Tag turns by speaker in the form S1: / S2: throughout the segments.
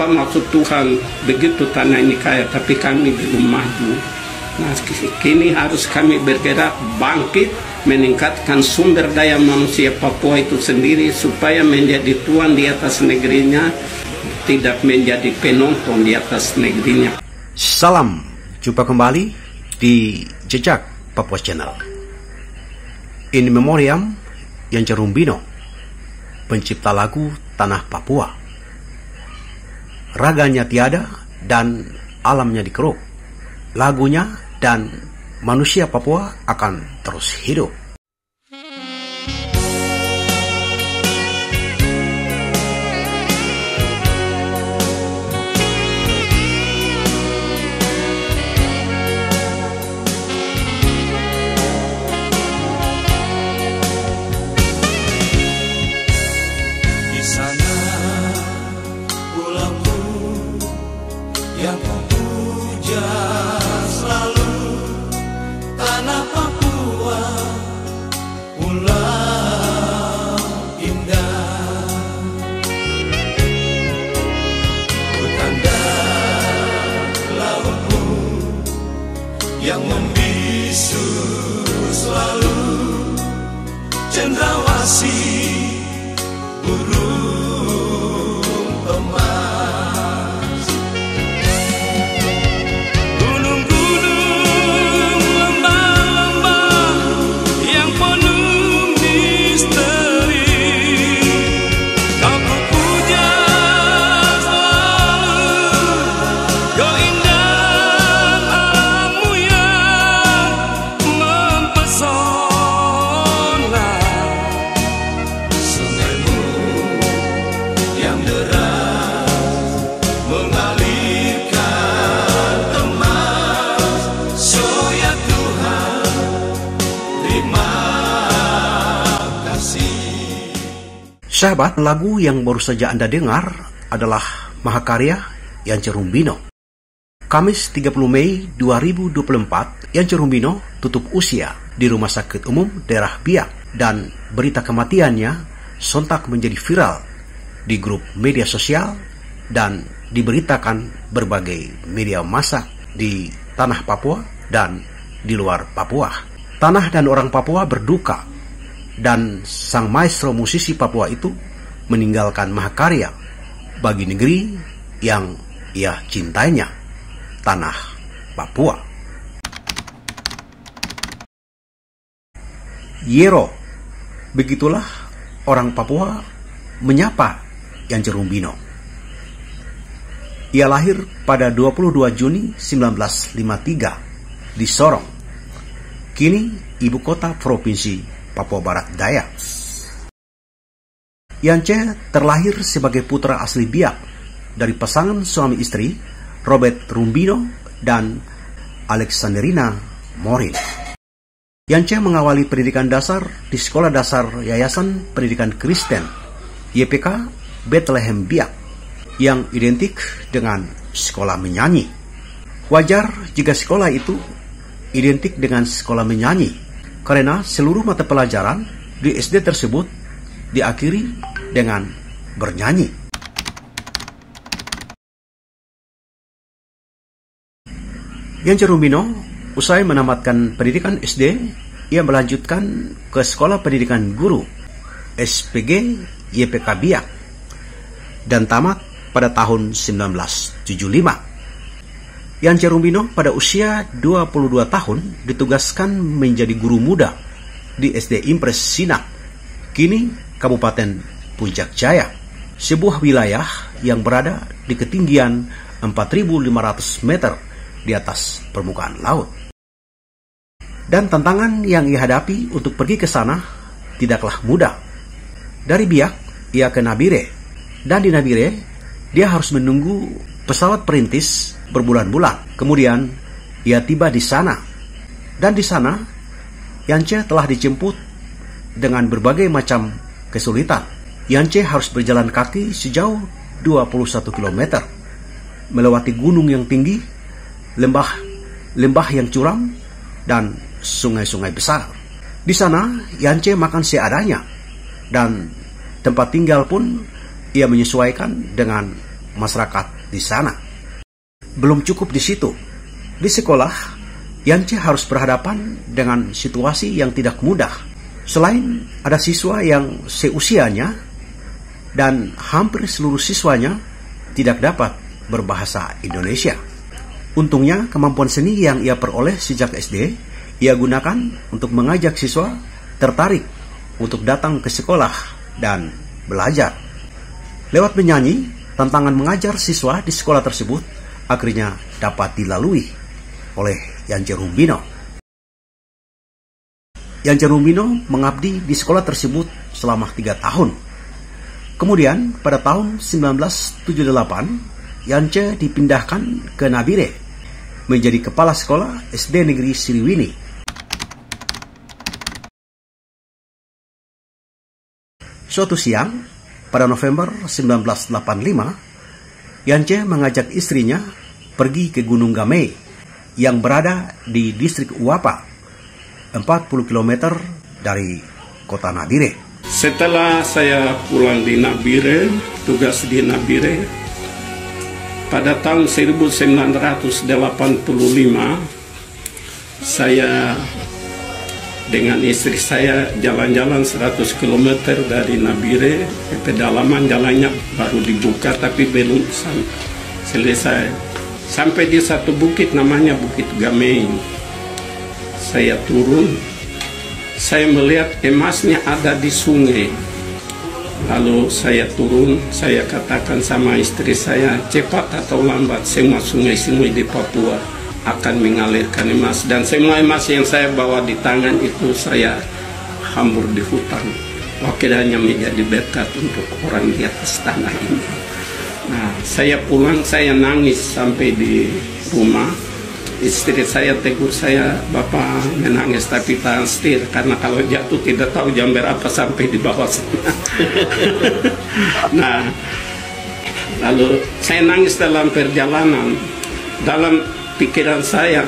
S1: maksud Tuhan begitu tanah ini kaya, tapi kami belum maju. Nah, kini harus kami bergerak bangkit, meningkatkan sumber daya manusia Papua itu sendiri supaya menjadi tuan di atas negerinya, tidak menjadi penonton di atas negerinya.
S2: Salam, jumpa kembali di Jejak Papua Channel. In memoriam Yance Rumbino, pencipta lagu Tanah Papua. Raganya tiada dan alamnya dikeruk. Lagunya dan manusia Papua akan terus hidup.
S3: Yang membisu selalu cendrawasih burung emas. Gunung-gunung, lembah-lembah yang penuh misteri, kau ku puja selalu, kau indah.
S2: Sahabat, lagu yang baru saja Anda dengar adalah mahakarya Yance Rumbino. Kamis 30 Mei 2024, Yance Rumbino tutup usia di Rumah Sakit Umum Daerah Biak, dan berita kematiannya sontak menjadi viral di grup media sosial dan diberitakan berbagai media massa di tanah Papua dan di luar Papua. Tanah dan orang Papua berduka, dan sang maestro musisi Papua itu meninggalkan mahakarya bagi negeri yang ia cintainya, tanah Papua. Yero, begitulah orang Papua menyapa Yance Rumbino. Ia lahir pada 22 Juni 1953 di Sorong, kini ibu kota provinsi Papua Barat Daya. Yance terlahir sebagai putra asli Biak dari pasangan suami istri Robert Rumbino dan Alexandrina Morin. Yance mengawali pendidikan dasar di Sekolah Dasar Yayasan Pendidikan Kristen YPK Bethlehem Biak, yang identik dengan sekolah menyanyi. Wajar jika sekolah itu identik dengan sekolah menyanyi, karena seluruh mata pelajaran di SD tersebut diakhiri dengan bernyanyi. Yance Rumbino usai menamatkan pendidikan SD, ia melanjutkan ke Sekolah Pendidikan Guru SPG YPK Biak dan tamat pada tahun 1975. Yance Rumbino pada usia 22 tahun ditugaskan menjadi guru muda di SD Impres Sinak, kini Kabupaten Puncak Jaya, sebuah wilayah yang berada di ketinggian 4.500 meter di atas permukaan laut. Dan tantangan yang ia hadapi untuk pergi ke sana tidaklah mudah. Dari Biak, ia ke Nabire, dan di Nabire dia harus menunggu pesawat perintis berbulan-bulan. Kemudian ia tiba di sana, dan di sana Yance telah dijemput dengan berbagai macam kesulitan. Yance harus berjalan kaki sejauh 21 km, melewati gunung yang tinggi, lembah yang curam, dan sungai-sungai besar. Di sana Yance makan seadanya, dan tempat tinggal pun ia menyesuaikan dengan masyarakat di sana. Belum cukup di situ. Di sekolah, Yance harus berhadapan dengan situasi yang tidak mudah. Selain ada siswa yang seusianya dan hampir seluruh siswanya tidak dapat berbahasa Indonesia. Untungnya kemampuan seni yang ia peroleh sejak SD, ia gunakan untuk mengajak siswa tertarik untuk datang ke sekolah dan belajar. Lewat menyanyi, tantangan mengajar siswa di sekolah tersebut akhirnya dapat dilalui oleh Yance Rumbino. Yance Rumbino mengabdi di sekolah tersebut selama 3 tahun. Kemudian pada tahun 1978, Yance dipindahkan ke Nabire menjadi kepala sekolah SD Negeri Siliwini. Suatu siang, pada November 1985, Yance mengajak istrinya pergi ke Gunung Gamay yang berada di distrik Uapa, 40 km dari kota Nabire.
S1: Setelah saya pulang di Nabire, tugas di Nabire, pada tahun 1985, saya dengan istri saya jalan-jalan 100 km dari Nabire. Pedalaman jalannya baru dibuka tapi belum selesai. Sampai di satu bukit namanya Bukit Gamay. Saya turun, saya melihat emasnya ada di sungai. Lalu saya turun, saya katakan sama istri saya, cepat atau lambat semua sungai-sungai di Papua akan mengalirkan emas. Dan semua emas yang saya bawa di tangan itu saya hambur di hutan. Akhirnya menjadi berkat untuk orang di atas tanah ini. Nah, saya pulang, saya nangis sampai di rumah. Istri saya tegur saya, "Bapak menangis tapi tahan setir, karena kalau jatuh tidak tahu jam berapa sampai di bawah sana." Nah, lalu saya nangis dalam perjalanan. Dalam pikiran saya,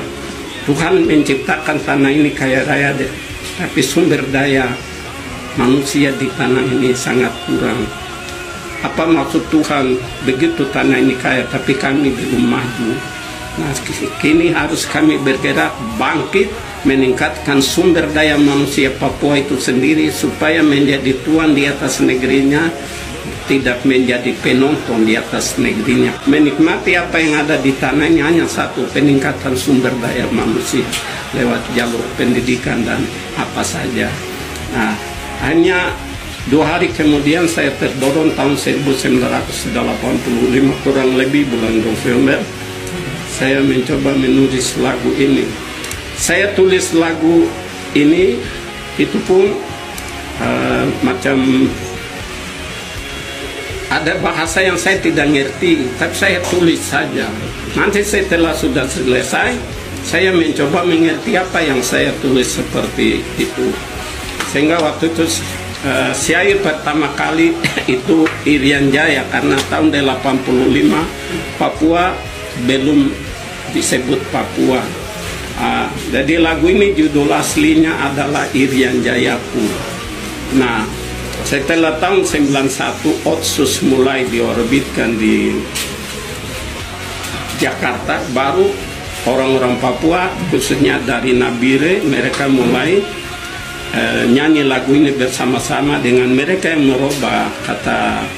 S1: Tuhan menciptakan tanah ini kaya raya deh, tapi sumber daya manusia di tanah ini sangat kurang. Apa maksud Tuhan? Begitu tanah ini kaya tapi kami belum maju. Nah, kini harus kami bergerak, bangkit, meningkatkan sumber daya manusia Papua itu sendiri supaya menjadi tuan di atas negerinya, tidak menjadi penonton di atas negerinya. Menikmati apa yang ada di tanahnya hanya satu, peningkatan sumber daya manusia lewat jalur pendidikan dan apa saja. Nah, hanya 2 hari kemudian saya terdorong tahun 1985, kurang lebih bulan November, saya mencoba menulis lagu ini. Saya tulis lagu ini, itu pun macam ada bahasa yang saya tidak ngerti, tapi saya tulis saja. Nanti setelah sudah selesai, saya mencoba mengerti apa yang saya tulis seperti itu. Sehingga waktu itu syair pertama kali itu Irian Jaya, karena tahun 85 Papua belum disebut Papua. Jadi lagu ini judul aslinya adalah Irian Jayaku. Nah, setelah tahun 91 Otsus mulai diorbitkan di Jakarta, baru orang-orang Papua khususnya dari Nabire mereka mulai nyanyi lagu ini bersama-sama dengan mereka yang merubah kata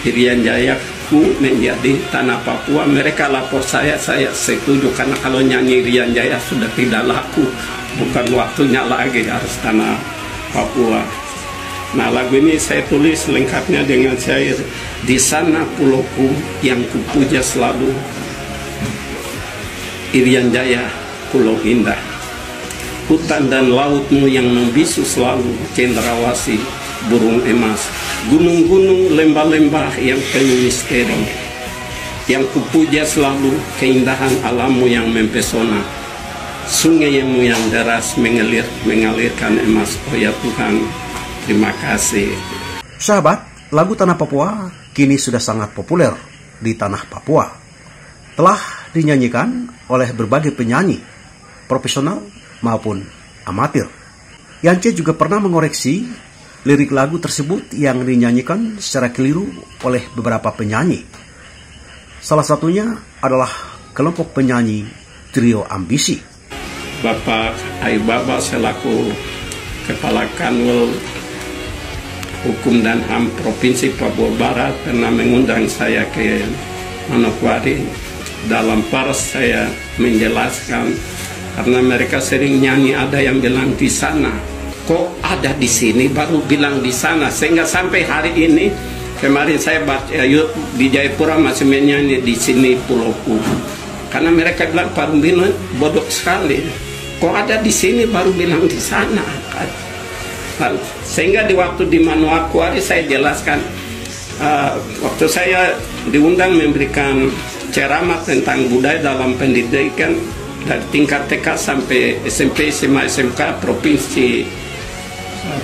S1: Irian Jayaku menjadi tanah Papua. Mereka lapor saya setuju, karena kalau nyanyi Irian Jaya sudah tidak laku, bukan waktunya lagi, harus tanah Papua. Nah, lagu ini saya tulis lengkapnya dengan syair, "Di sana pulauku yang kupuja selalu, Irian Jaya pulau indah. Hutan dan lautmu yang membisu selalu, cendrawasih burung emas. Gunung-gunung, lembah-lembah yang penuh misteri, yang kupuja selalu keindahan alammu yang mempesona. Sungaimu yang deras mengalirkan emas. Oh ya Tuhan, terima kasih."
S2: Sahabat, lagu Tanah Papua kini sudah sangat populer di tanah Papua. Telah dinyanyikan oleh berbagai penyanyi, profesional maupun amatir. Yance juga pernah mengoreksi lirik lagu tersebut yang dinyanyikan secara keliru oleh beberapa penyanyi. Salah satunya adalah kelompok penyanyi Trio Ambisi.
S1: Bapak Aibaba selaku Kepala Kanwil Hukum dan HAM Provinsi Papua Barat pernah mengundang saya ke Manokwari. Dalam pers saya menjelaskan, karena mereka sering nyanyi, ada yang bilang di sana, kok ada di sini baru bilang di sana, sehingga sampai hari ini. Kemarin saya baca di Jayapura masih menyanyi di sini Pulauku. Karena mereka bilang Pak Rumbino bodoh sekali. Kok ada di sini baru bilang di sana. Sehingga di waktu di Manokwari saya jelaskan, waktu saya diundang memberikan ceramah tentang budaya dalam pendidikan dari tingkat TK sampai SMP, SMA, SMK Provinsi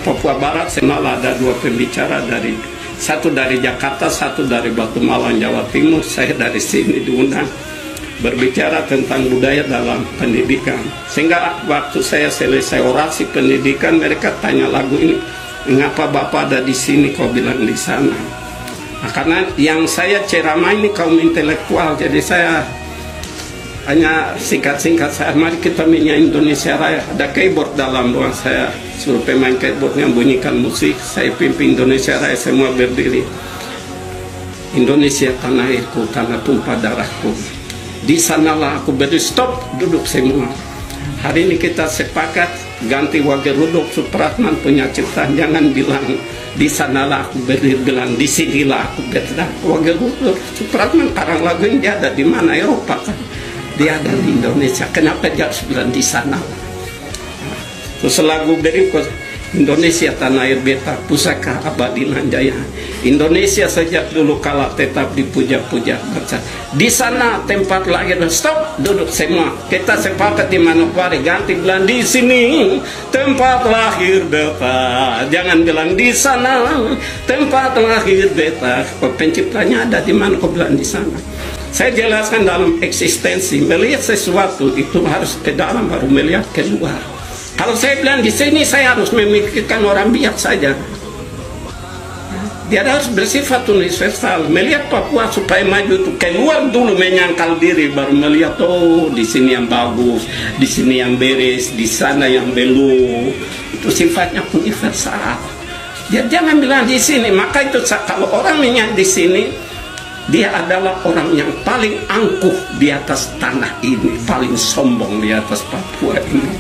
S1: Papua Barat. Semalam ada 2 pembicara, satu dari Jakarta, satu dari Batu Malang, Jawa Timur. Saya dari sini diundang berbicara tentang budaya dalam pendidikan. Sehingga waktu saya selesai orasi pendidikan, mereka tanya lagu ini, mengapa Bapak ada di sini, kau bilang di sana. Nah, karena yang saya ceramah ini kaum intelektual, jadi saya hanya singkat-singkat, saya mari kita menyanyi Indonesia Raya. Ada keyboard dalam ruang, saya suruh pemain keyboardnya bunyikan musik, saya pimpin Indonesia Raya, semua berdiri. Indonesia tanah airku, tanah tumpah darahku, di sanalah aku berdiri. Stop, duduk semua. Hari ini kita sepakat ganti Wage Rudolf Supratman punya ciptaan, jangan bilang di sanalah aku berdiri, bilang di sinilah aku berdiri. Wage Rudolf Supratman karang lagu ini dia ada di mana? Eropa kan? Dia ada di Indonesia. Kenapa dia harus bilang di sana? Terus lagu berikut, Indonesia tanah air beta, pusaka abadi nan jaya. Indonesia sejak dulu kala tetap dipuja-puja. Di sana tempat lahir. Stop, duduk semua. Kita sepakat di Manokwari, ganti bilang di sini tempat lahir beta. Jangan bilang di sana tempat lahir beta. Penciptanya ada di mana, kau bilang di sana. Saya jelaskan dalam eksistensi, melihat sesuatu itu harus ke dalam, baru melihat keluar. Kalau saya bilang di sini, saya harus memikirkan orang biak saja. Dia harus bersifat universal. Melihat Papua supaya maju itu keluar dulu, menyangkal diri, baru melihat, oh di sini yang bagus, di sini yang beres, di sana yang belum. Itu sifatnya universal. Dia jangan bilang di sini. Maka itu kalau orang menyanyi di sini, dia adalah orang yang paling angkuh di atas tanah ini, paling sombong di atas Papua ini.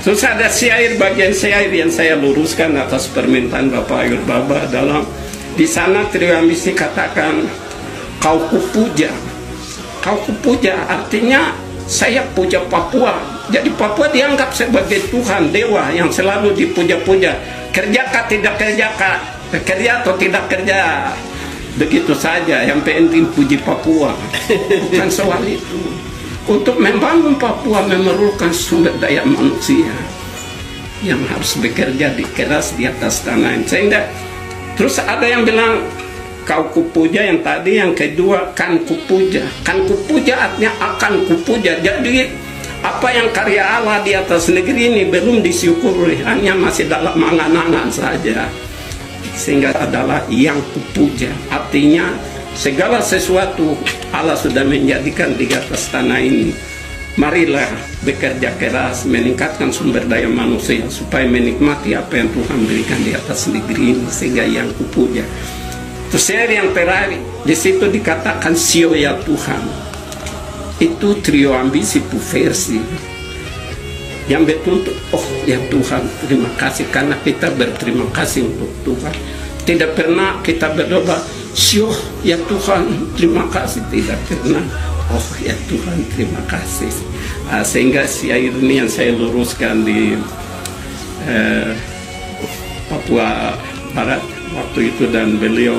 S1: Terus ada syair, bagian syair yang saya luruskan atas permintaan Bapak Aibaba dalam di sana Trio Ambisi katakan, kau kupuja. Kau kupuja artinya saya puja Papua. Jadi Papua dianggap sebagai Tuhan, dewa yang selalu dipuja-puja. Kerjakah tidak kerjakah, kerja atau tidak kerja, begitu saja. Yang penting puji Papua. Bukan soal itu. Untuk membangun Papua memerlukan sumber daya manusia yang harus bekerja keras di atas tanah ini. Sehingga terus ada yang bilang kau kupuja, yang tadi, yang kedua kan kupuja. Kan kupuja artinya akan kupuja. Jadi apa yang karya Allah di atas negeri ini belum disyukuri, hanya masih dalam angan-angan saja. Sehingga adalah yang kupuja, artinya segala sesuatu Allah sudah menjadikan di atas tanah ini. Marilah bekerja keras, meningkatkan sumber daya manusia supaya menikmati apa yang Tuhan berikan di atas negeri ini, sehingga yang kupuja. Terus yang terakhir di situ dikatakan sio ya Tuhan. Itu Trio Ambisi versi yang betul, oh ya Tuhan, terima kasih, karena kita berterima kasih untuk Tuhan. Tidak pernah kita berdoa sio ya Tuhan terima kasih, tidak pernah. Oh ya Tuhan terima kasih. Sehingga syair ini yang saya luruskan di Papua Barat waktu itu, dan beliau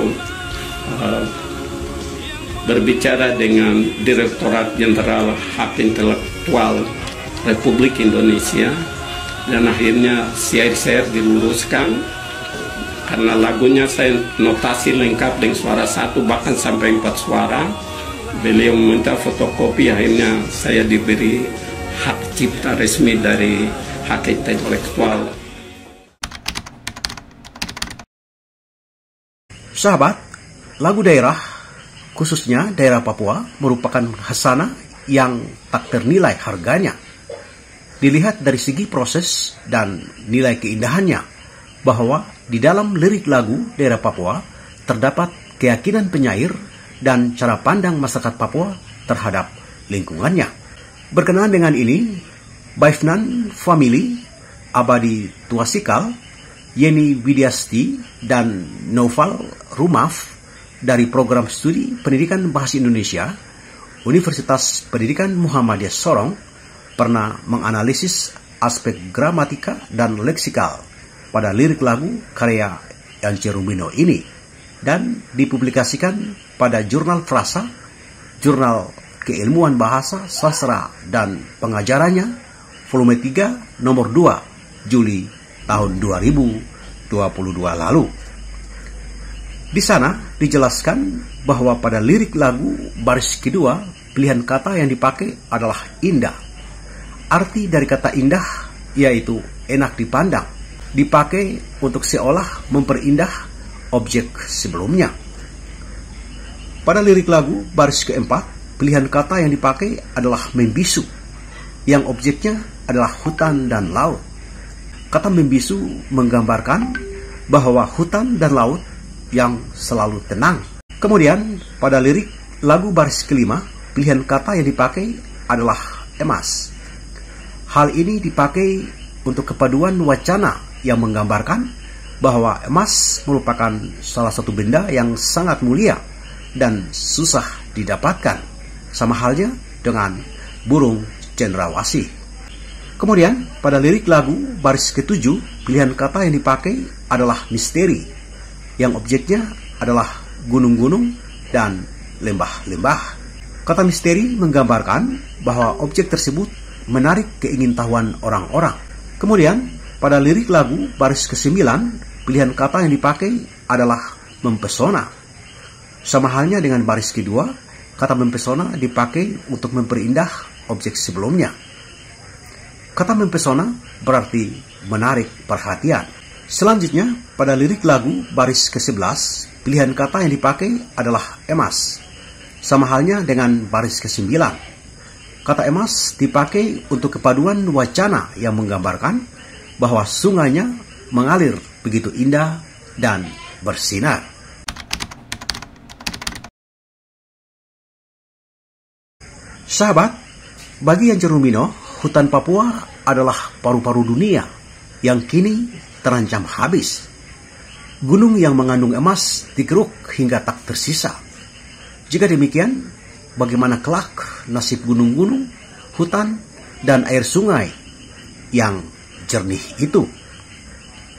S1: berbicara dengan Direktorat Jenderal Hak Intelektual Republik Indonesia, dan akhirnya syair-syair diluruskan. Karena lagunya saya notasi lengkap dengan suara 1 bahkan sampai 4 suara. Beliau meminta fotokopi, akhirnya saya diberi hak cipta resmi dari hak intelektual.
S2: Sahabat, lagu daerah khususnya daerah Papua, merupakan khasanah yang tak ternilai harganya. Dilihat dari segi proses dan nilai keindahannya, bahwa di dalam lirik lagu daerah Papua terdapat keyakinan penyair dan cara pandang masyarakat Papua terhadap lingkungannya. Berkenaan dengan ini, Baifnan Family, Abadi Tuasikal, Yeni Widyasti, dan Noval Rumaf dari Program Studi Pendidikan Bahasa Indonesia, Universitas Pendidikan Muhammadiyah Sorong, pernah menganalisis aspek gramatika dan leksikal pada lirik lagu karya Yance Rumino ini dan dipublikasikan pada Jurnal Frasa, Jurnal Keilmuan Bahasa, Sastra, dan Pengajarannya, volume 3, nomor 2, Juli tahun 2022 lalu. Di sana dijelaskan bahwa pada lirik lagu baris kedua, pilihan kata yang dipakai adalah indah. Arti dari kata indah yaitu enak dipandang, dipakai untuk seolah memperindah objek sebelumnya. Pada lirik lagu baris keempat, pilihan kata yang dipakai adalah membisu, yang objeknya adalah hutan dan laut. Kata membisu menggambarkan bahwa hutan dan laut yang selalu tenang. Kemudian pada lirik lagu baris kelima, pilihan kata yang dipakai adalah emas. Hal ini dipakai untuk kepaduan wacana yang menggambarkan bahwa emas merupakan salah satu benda yang sangat mulia dan susah didapatkan, sama halnya dengan burung cendrawasih. Kemudian pada lirik lagu baris ketujuh, pilihan kata yang dipakai adalah misteri, yang objeknya adalah gunung-gunung dan lembah-lembah. Kata misteri menggambarkan bahwa objek tersebut menarik keingintahuan orang-orang. Kemudian pada lirik lagu baris ke-9, pilihan kata yang dipakai adalah mempesona. Sama halnya dengan baris kedua, kata mempesona dipakai untuk memperindah objek sebelumnya. Kata mempesona berarti menarik perhatian. Selanjutnya, pada lirik lagu baris ke-11, pilihan kata yang dipakai adalah emas. Sama halnya dengan baris ke-9. Kata emas dipakai untuk kepaduan wacana yang menggambarkan bahwa sungainya mengalir begitu indah dan bersinar. Sahabat, bagi Yance Rumino, hutan Papua adalah paru-paru dunia yang kini terancam habis. Gunung yang mengandung emas digeruk hingga tak tersisa. Jika demikian, bagaimana kelak nasib gunung-gunung, hutan, dan air sungai yang jernih itu?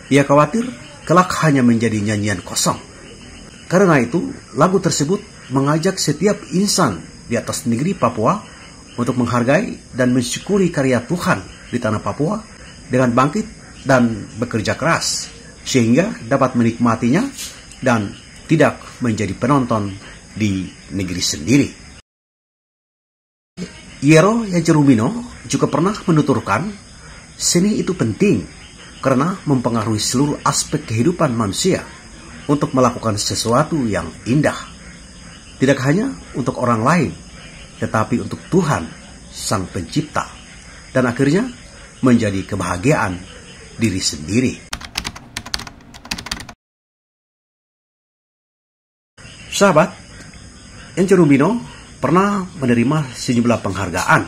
S2: Ia khawatir kelak hanya menjadi nyanyian kosong. Karena itu, lagu tersebut mengajak setiap insan di atas negeri Papua untuk menghargai dan mensyukuri karya Tuhan di tanah Papua dengan bangkit dan bekerja keras, sehingga dapat menikmatinya dan tidak menjadi penonton di negeri sendiri. Yero Yance Rumino juga pernah menuturkan, seni itu penting karena mempengaruhi seluruh aspek kehidupan manusia untuk melakukan sesuatu yang indah. Tidak hanya untuk orang lain, tetapi untuk Tuhan, Sang Pencipta, dan akhirnya menjadi kebahagiaan diri sendiri. Sahabat, Yance Rumino pernah menerima sejumlah penghargaan.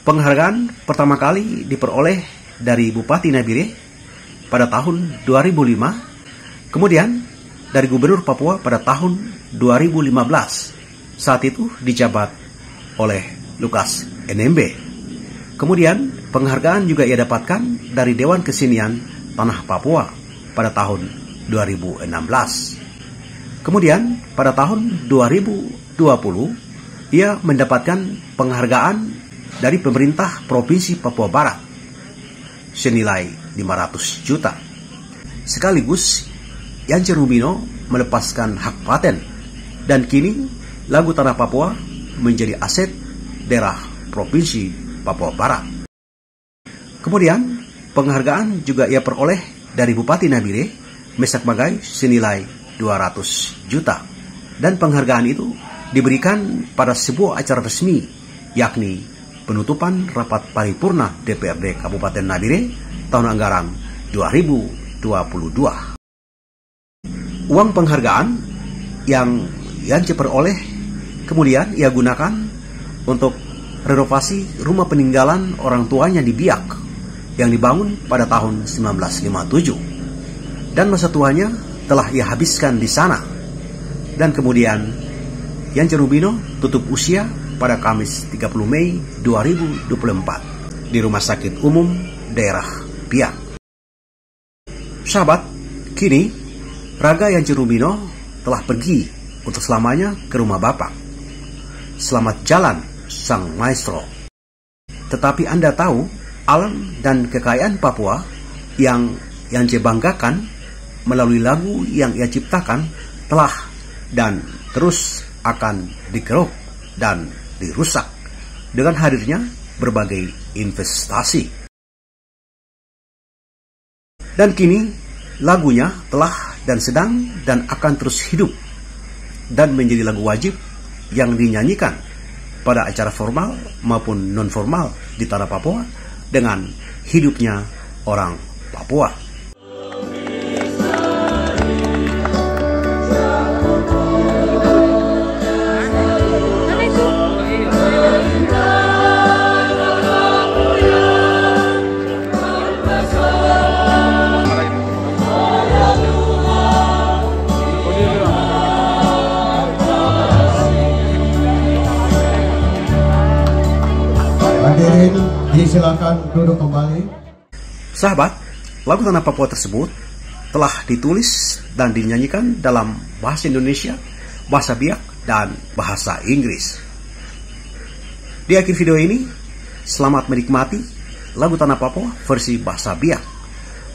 S2: Penghargaan pertama kali diperoleh dari Bupati Nabire pada tahun 2005, kemudian dari Gubernur Papua pada tahun 2015. Saat itu dijabat oleh Lukas NMB. Kemudian penghargaan juga ia dapatkan dari Dewan Kesenian Tanah Papua pada tahun 2016. Kemudian pada tahun 2020 ia mendapatkan penghargaan dari pemerintah Provinsi Papua Barat senilai 500 juta. Sekaligus Yance Rumino melepaskan hak paten dan kini lagu Tanah Papua menjadi aset daerah Provinsi Papua Barat. Kemudian penghargaan juga ia peroleh dari Bupati Nabire Mesak Bagai senilai 200 juta. Dan penghargaan itu diberikan pada sebuah acara resmi, yakni penutupan rapat paripurna DPRD Kabupaten Nabire tahun anggaran 2022. Uang penghargaan yang Yance peroleh kemudian ia gunakan untuk renovasi rumah peninggalan orang tuanya di Biak yang dibangun pada tahun 1957. Dan masa tuanya telah ia habiskan di sana. Dan kemudian Yance Rubino tutup usia pada Kamis 30 Mei 2024 di Rumah Sakit Umum Daerah Biak. Sahabat, kini Raga Yance Rubino telah pergi untuk selamanya ke rumah Bapak. Selamat jalan, Sang Maestro. Tetapi Anda tahu, alam dan kekayaan Papua yang Yance banggakan melalui lagu yang ia ciptakan telah dan terus akan dikeruk dan dirusak dengan hadirnya berbagai investasi. Dan kini lagunya telah dan sedang dan akan terus hidup dan menjadi lagu wajib yang dinyanyikan pada acara formal maupun non-formal di tanah Papua dengan hidupnya orang Papua.
S4: Hadirin, disilakan duduk kembali.
S2: Sahabat, lagu Tanah Papua tersebut telah ditulis dan dinyanyikan dalam bahasa Indonesia, bahasa Biak, dan bahasa Inggris. Di akhir video ini, selamat menikmati lagu Tanah Papua versi bahasa Biak,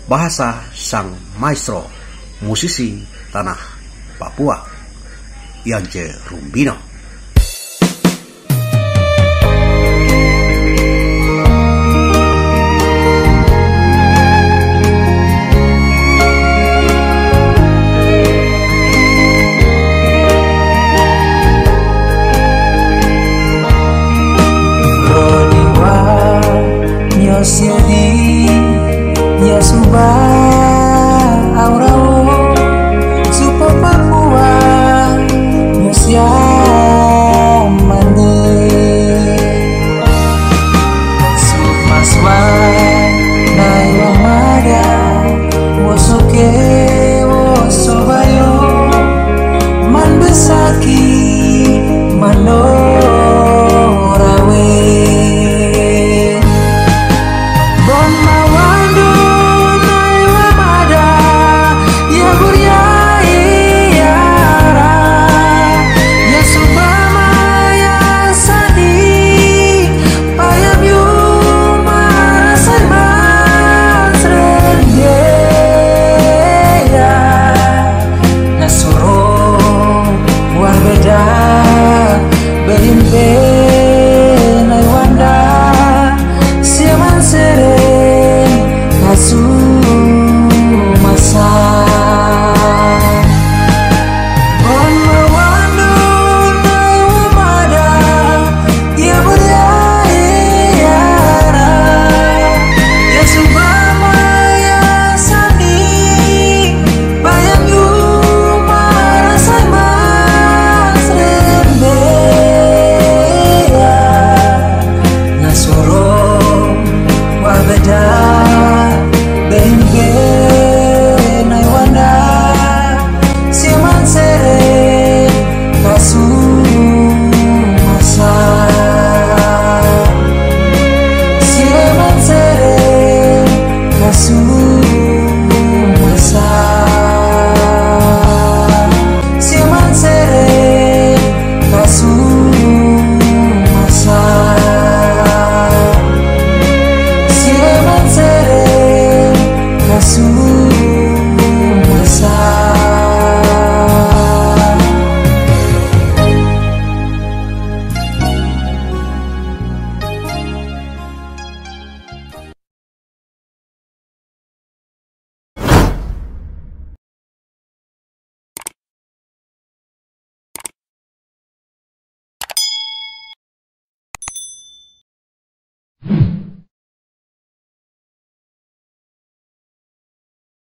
S2: bahasa Sang Maestro, musisi Tanah Papua, Yance Rubino.